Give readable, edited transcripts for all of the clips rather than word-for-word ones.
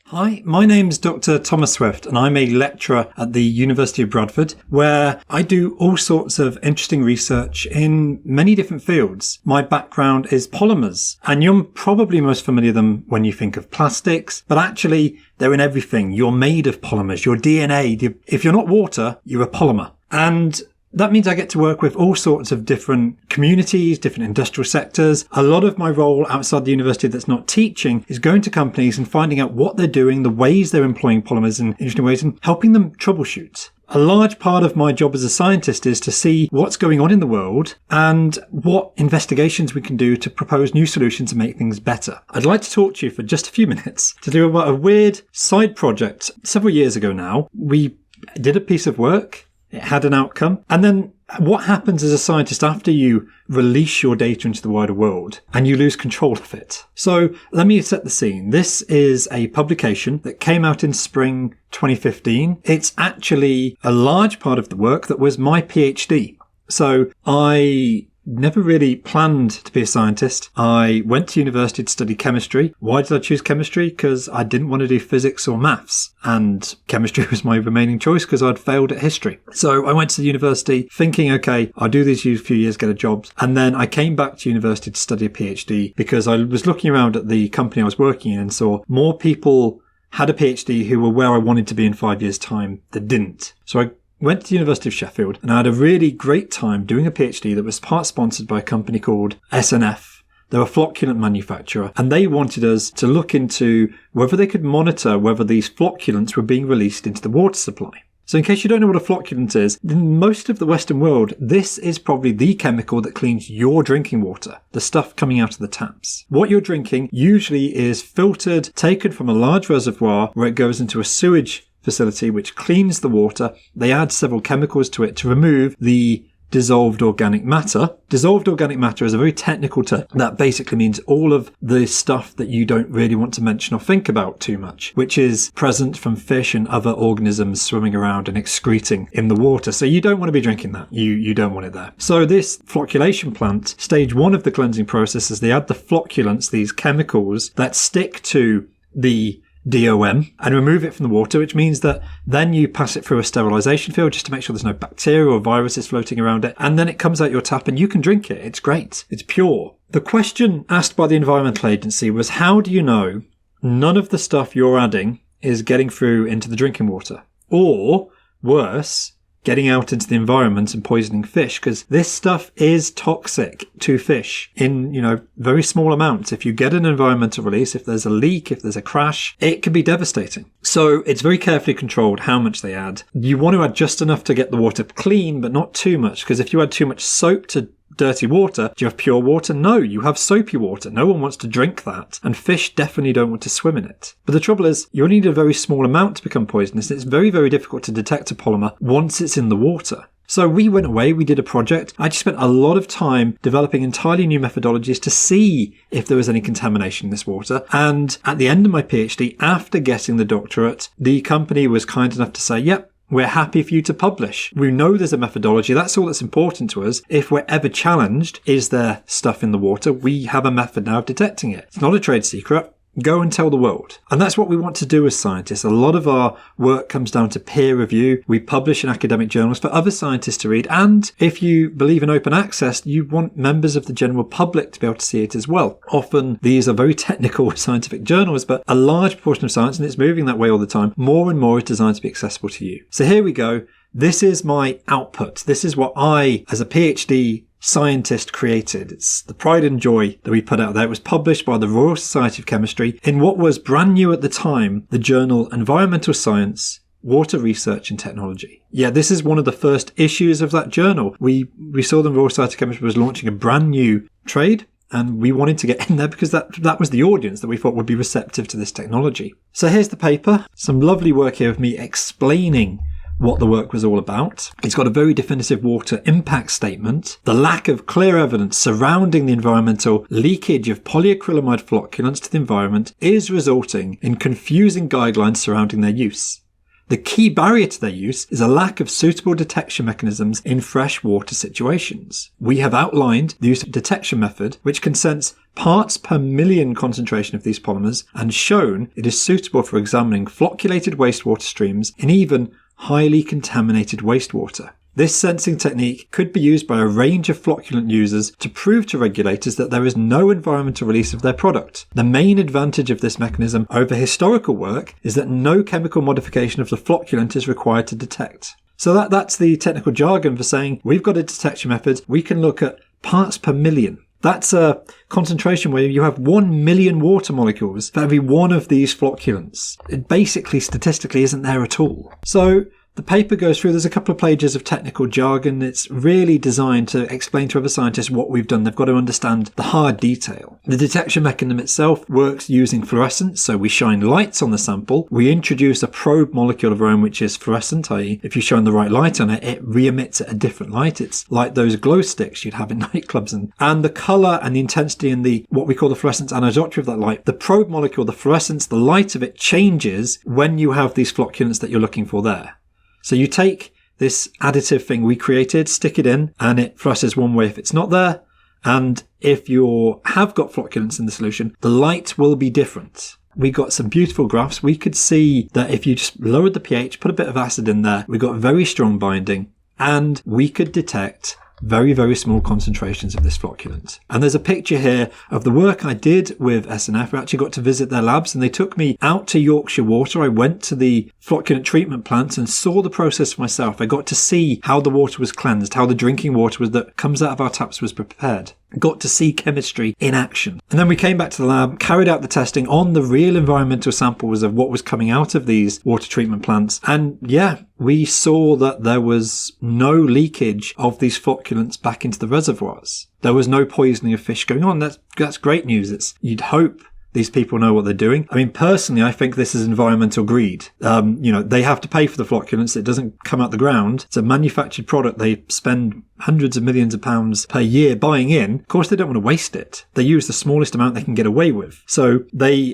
Hi, my name's Dr. Thomas Swift and I'm a lecturer at the University of Bradford, where I do all sorts of interesting research in many different fields. My background is polymers, and you're probably most familiar with them when you think of plastics, but actually they're in everything. You're made of polymers. Your DNA, if you're not water, you're a polymer. And that means I get to work with all sorts of different communities, different industrial sectors. A lot of my role outside the university that's not teaching is going to companies and finding out what they're doing, the ways they're employing polymers in interesting ways, and helping them troubleshoot. A large part of my job as a scientist is to see what's going on in the world and what investigations we can do to propose new solutions and make things better. I'd like to talk to you for just a few minutes to do about a weird side project. Several years ago now, we did a piece of work. It had an outcome. And then what happens as a scientist after you release your data into the wider world and you lose control of it? So let me set the scene. This is a publication that came out in spring 2015. It's actually a large part of the work that was my PhD. So I never really planned to be a scientist. I went to university to study chemistry. Why did I choose chemistry? Because I didn't want to do physics or maths. And chemistry was my remaining choice because I'd failed at history. So I went to the university thinking, okay, I'll do these few years, get a job. And then I came back to university to study a PhD because I was looking around at the company I was working in and saw more people had a PhD who were where I wanted to be in 5 years' time that didn't. So I went to the University of Sheffield and I had a really great time doing a PhD that was part sponsored by a company called SNF. They're a flocculant manufacturer, and they wanted us to look into whether they could monitor whether these flocculants were being released into the water supply. So in case you don't know what a flocculant is, in most of the Western world, this is probably the chemical that cleans your drinking water, the stuff coming out of the taps. What you're drinking usually is filtered, taken from a large reservoir where it goes into a sewage facility which cleans the water. They add several chemicals to it to remove the dissolved organic matter. Dissolved organic matter is a very technical term that basically means all of the stuff that you don't really want to mention or think about too much, which is present from fish and other organisms swimming around and excreting in the water. So you don't want to be drinking that. You don't want it there. So this flocculation plant, stage one of the cleansing process is they add the flocculants, these chemicals that stick to the DOM, and remove it from the water, which means that then you pass it through a sterilization field just to make sure there's no bacteria or viruses floating around it, and then it comes out your tap and you can drink it. It's great. It's pure. The question asked by the Environmental Agency was, how do you know none of the stuff you're adding is getting through into the drinking water? Or, worse, getting out into the environment and poisoning fish, because this stuff is toxic to fish in, very small amounts. If you get an environmental release, if there's a leak, if there's a crash, it can be devastating. So it's very carefully controlled how much they add. You want to add just enough to get the water clean, but not too much, because if you add too much soap to dirty water, do you have pure water? No, you have soapy water. No one wants to drink that, and fish definitely don't want to swim in it. But the trouble is, you only need a very small amount to become poisonous. It's very, very difficult to detect a polymer once it's in the water. So we went away, we did a project. I just spent a lot of time developing entirely new methodologies to see if there was any contamination in this water. And at the end of my PhD, after getting the doctorate, the company was kind enough to say, yep, we're happy for you to publish. We know there's a methodology. That's all that's important to us. If we're ever challenged, is there stuff in the water? We have a method now of detecting it. It's not a trade secret. Go and tell the world. And that's what we want to do as scientists. A lot of our work comes down to peer review. We publish in academic journals for other scientists to read. And if you believe in open access, you want members of the general public to be able to see it as well. Often these are very technical scientific journals, but a large portion of science, and it's moving that way all the time, more and more is designed to be accessible to you. So here we go. This is my output. This is what I, as a PhD scientist, created. It's the pride and joy that we put out there. It was published by the Royal Society of Chemistry in what was brand new at the time, the journal Environmental Science, Water Research and Technology. Yeah, this is one of the first issues of that journal. We saw the Royal Society of Chemistry was launching a brand new trade, and we wanted to get in there because that was the audience that we thought would be receptive to this technology. So here's the paper. Some lovely work here of me explaining what the work was all about. It's got a very definitive water impact statement. The lack of clear evidence surrounding the environmental leakage of polyacrylamide flocculants to the environment is resulting in confusing guidelines surrounding their use. The key barrier to their use is a lack of suitable detection mechanisms in freshwater situations. We have outlined the use of detection method, which can sense parts per million concentration of these polymers, and shown it is suitable for examining flocculated wastewater streams in even highly contaminated wastewater. This sensing technique could be used by a range of flocculant users to prove to regulators that there is no environmental release of their product. The main advantage of this mechanism over historical work is that no chemical modification of the flocculant is required to detect. So that's the technical jargon for saying we've got a detection method, we can look at parts per million. That's a concentration where you have 1 million water molecules for every one of these flocculants. It basically, statistically, isn't there at all. So the paper goes through, there's a couple of pages of technical jargon. It's really designed to explain to other scientists what we've done. They've got to understand the hard detail. The detection mechanism itself works using fluorescence, so we shine lights on the sample. We introduce a probe molecule of our own, which is fluorescent, i.e. if you shine the right light on it, it re-emits at a different light. It's like those glow sticks you'd have in nightclubs. And the colour and the intensity and the what we call the fluorescence anisotropy of that light, the probe molecule, the fluorescence, the light of it changes when you have these flocculants that you're looking for there. So you take this additive thing we created, stick it in, and it fluoresces one way if it's not there. And if you have got flocculants in the solution, the light will be different. We got some beautiful graphs. We could see that if you just lowered the pH, put a bit of acid in there, we got very strong binding, and we could detect very, very small concentrations of this flocculant. And there's a picture here of the work I did with SNF. I actually got to visit their labs, and they took me out to Yorkshire Water. I went to the flocculant treatment plants and saw the process for myself. I got to see how the water was cleansed, how the drinking water that comes out of our taps was prepared. Got to see chemistry in action. And then we came back to the lab, carried out the testing on the real environmental samples of what was coming out of these water treatment plants. And yeah, we saw that there was no leakage of these flocculants back into the reservoirs. There was no poisoning of fish going on. That's great news. You'd hope these people know what they're doing. I mean, personally, I think this is environmental greed. They have to pay for the flocculants. It doesn't come out the ground. It's a manufactured product. They spend hundreds of millions of pounds per year buying in. Of course, they don't want to waste it. They use the smallest amount they can get away with. So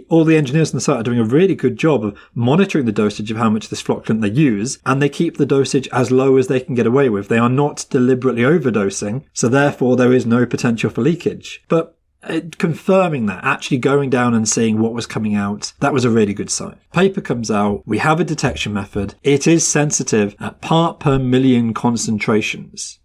all the engineers on the site are doing a really good job of monitoring the dosage of how much this flocculant they use, and they keep the dosage as low as they can get away with. They are not deliberately overdosing, so therefore there is no potential for leakage. But confirming that, actually going down and seeing what was coming out, that was a really good sign. Paper comes out, we have a detection method, it is sensitive at part per million concentrations,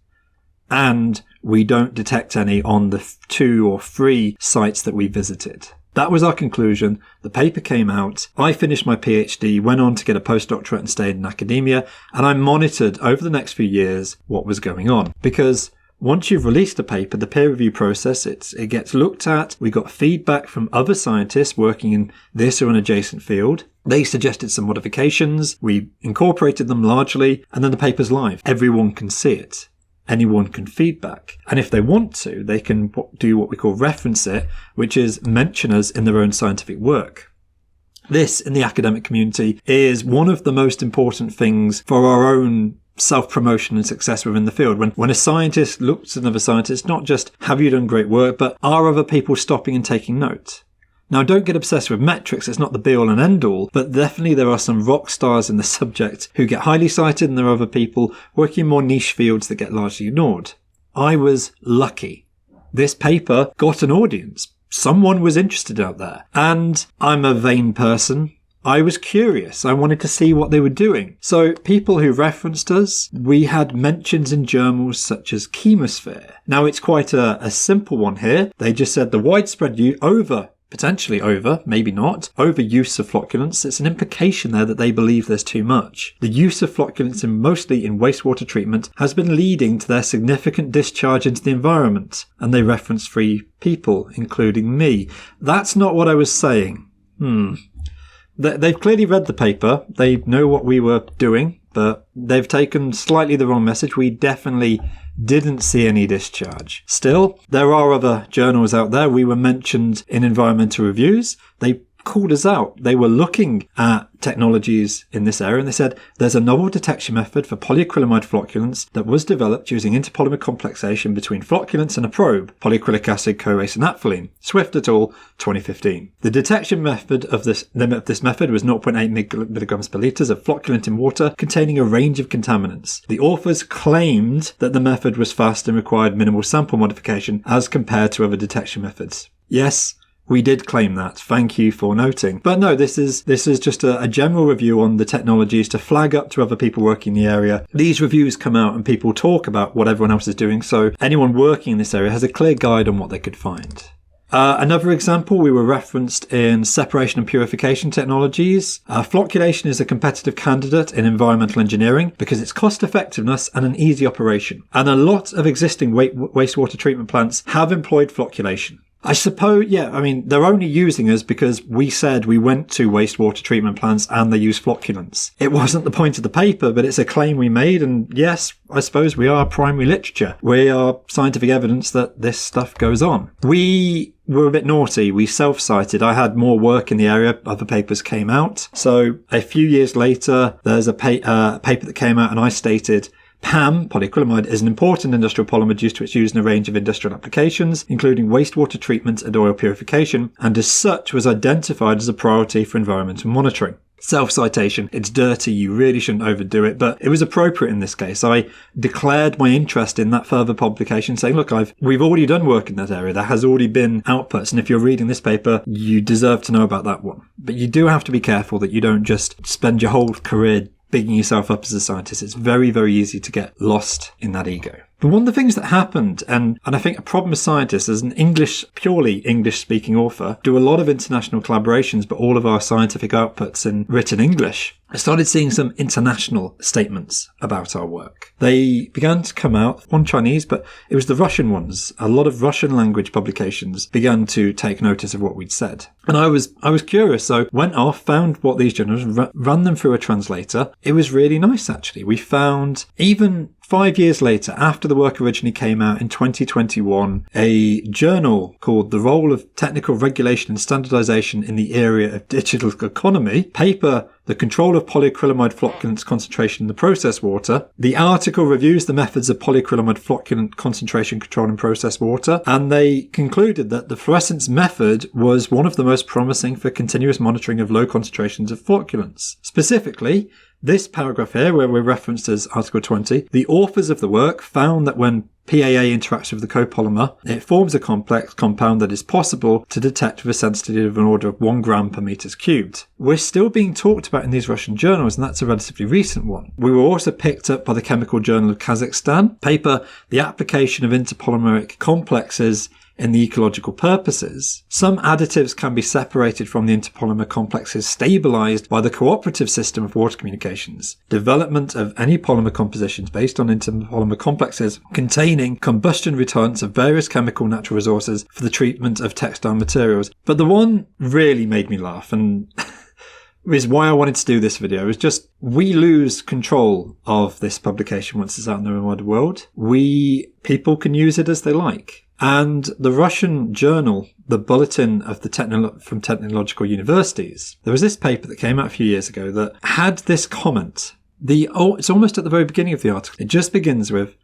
and we don't detect any on the 2 or 3 sites that we visited. That was our conclusion. The paper came out. I finished my PhD, went on to get a postdoctorate and stayed in academia, and I monitored over the next few years what was going on. Because once you've released a paper, the peer review process, it gets looked at. We got feedback from other scientists working in this or an adjacent field. They suggested some modifications. We incorporated them largely, and then the paper's live. Everyone can see it. Anyone can feedback. And if they want to, they can do what we call reference it, which is mention us in their own scientific work. This, in the academic community, is one of the most important things for our own self-promotion and success within the field. When a scientist looks at another scientist, not just have you done great work, but are other people stopping and taking note? Now, don't get obsessed with metrics. It's not the be-all and end-all, but definitely there are some rock stars in the subject who get highly cited, and there are other people working in more niche fields that get largely ignored. I was lucky. This paper got an audience. Someone was interested out there. And I'm a vain person. I was curious. I wanted to see what they were doing. So people who referenced us, we had mentions in journals such as Chemosphere. Now, it's quite a simple one here. They just said the widespread potentially over, maybe not, over use of flocculants. It's an implication there that they believe there's too much. The use of flocculants mostly in wastewater treatment has been leading to their significant discharge into the environment. And they reference 3 people, including me. That's not what I was saying. They've clearly read the paper. They know what we were doing, but they've taken slightly the wrong message. We definitely didn't see any discharge. Still, there are other journals out there. We were mentioned in environmental reviews. They called us out. They were looking at technologies in this area and they said there's a novel detection method for polyacrylamide flocculants that was developed using interpolymer complexation between flocculants and a probe, polyacrylic acid, CoAce and naphthalene. Swift et al. 2015. The detection method of this method was 0.8 milligrams per litre of flocculant in water containing a range of contaminants. The authors claimed that the method was fast and required minimal sample modification as compared to other detection methods. Yes, we did claim that. Thank you for noting. But no, this is just a general review on the technologies to flag up to other people working in the area. These reviews come out and people talk about what everyone else is doing, so anyone working in this area has a clear guide on what they could find. Another example, we were referenced in separation and purification technologies. Flocculation is a competitive candidate in environmental engineering because its cost effectiveness and an easy operation. And a lot of existing wastewater treatment plants have employed flocculation. I suppose, they're only using us because we said we went to wastewater treatment plants and they use flocculants. It wasn't the point of the paper, but it's a claim we made. And yes, I suppose we are primary literature. We are scientific evidence that this stuff goes on. We were a bit naughty. We self-cited. I had more work in the area. Other papers came out. So a few years later, there's a paper that came out and I stated, PAM, polyacrylamide, is an important industrial polymer due to its use in a range of industrial applications, including wastewater treatment and oil purification, and as such was identified as a priority for environmental monitoring. Self-citation, it's dirty, you really shouldn't overdo it, but it was appropriate in this case. I declared my interest in that further publication saying, look, we've already done work in that area, there has already been outputs, and if you're reading this paper, you deserve to know about that one. But you do have to be careful that you don't just spend your whole career bigging yourself up as a scientist. It's very, very easy to get lost in that ego. But one of the things that happened, and I think a problem with scientists, as an purely English-speaking author, do a lot of international collaborations, but all of our scientific outputs in written English. I started seeing some international statements about our work. They began to come out, one Chinese, but it was the Russian ones. A lot of Russian language publications began to take notice of what we'd said. And I was curious, so went off, found what these journals, ran them through a translator. It was really nice, actually. We found, even 5 years later, after the work originally came out in 2021, a journal called The Role of Technical Regulation and Standardization in the Area of Digital Economy, paper The Control of Polyacrylamide Flocculants Concentration in the Process Water. The article reviews the methods of polyacrylamide flocculant concentration control in process water, and they concluded that the fluorescence method was one of the most promising for continuous monitoring of low concentrations of flocculants. Specifically, this paragraph here, where we're referenced as Article 20, the authors of the work found that when PAA interacts with the copolymer, it forms a complex compound that is possible to detect with a sensitivity of an order of 1 gram per meters cubed. We're still being talked about in these Russian journals, and that's a relatively recent one. We were also picked up by the Chemical Journal of Kazakhstan, paper The Application of Interpolymeric Complexes in the Ecological Purposes. Some additives can be separated from the interpolymer complexes stabilized by the cooperative system of water communications. Development of any polymer compositions based on interpolymer complexes containing combustion retardants of various chemical natural resources for the treatment of textile materials. But the one really made me laugh, and is why I wanted to do this video, is just we lose control of this publication once it's out in the wide world. People can use it as they like. And the Russian journal, the Bulletin of the from Technological Universities, there was this paper that came out a few years ago that had this comment. It's almost at the very beginning of the article. It just begins with,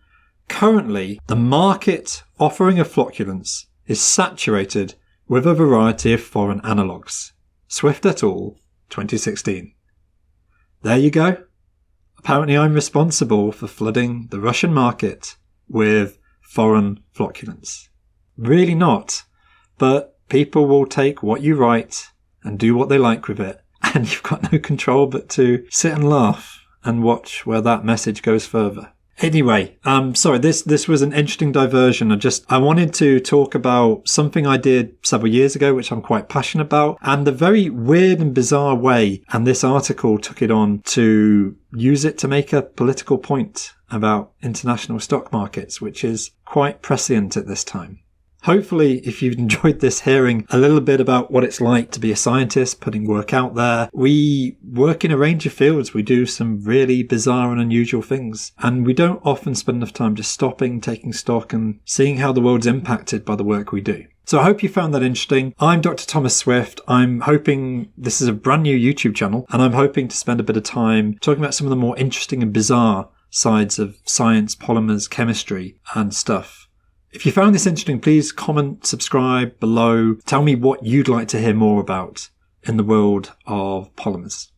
currently, the market offering of flocculants is saturated with a variety of foreign analogues. Swift et al., 2016. There you go. Apparently I'm responsible for flooding the Russian market with foreign flocculants. Really not. But people will take what you write and do what they like with it. And you've got no control but to sit and laugh and watch where that message goes further. Anyway, sorry, this was an interesting diversion. I wanted to talk about something I did several years ago, which I'm quite passionate about, and the very weird and bizarre way, and this article took it on to use it to make a political point about international stock markets, which is quite prescient at this time. Hopefully, if you've enjoyed this, hearing a little bit about what it's like to be a scientist, putting work out there. We work in a range of fields. We do some really bizarre and unusual things. And we don't often spend enough time just stopping, taking stock and seeing how the world's impacted by the work we do. So I hope you found that interesting. I'm Dr. Thomas Swift. I'm hoping this is a brand new YouTube channel, and I'm hoping to spend a bit of time talking about some of the more interesting and bizarre sides of science, polymers, chemistry, and stuff. If you found this interesting, please comment, subscribe below. Tell me what you'd like to hear more about in the world of polymers.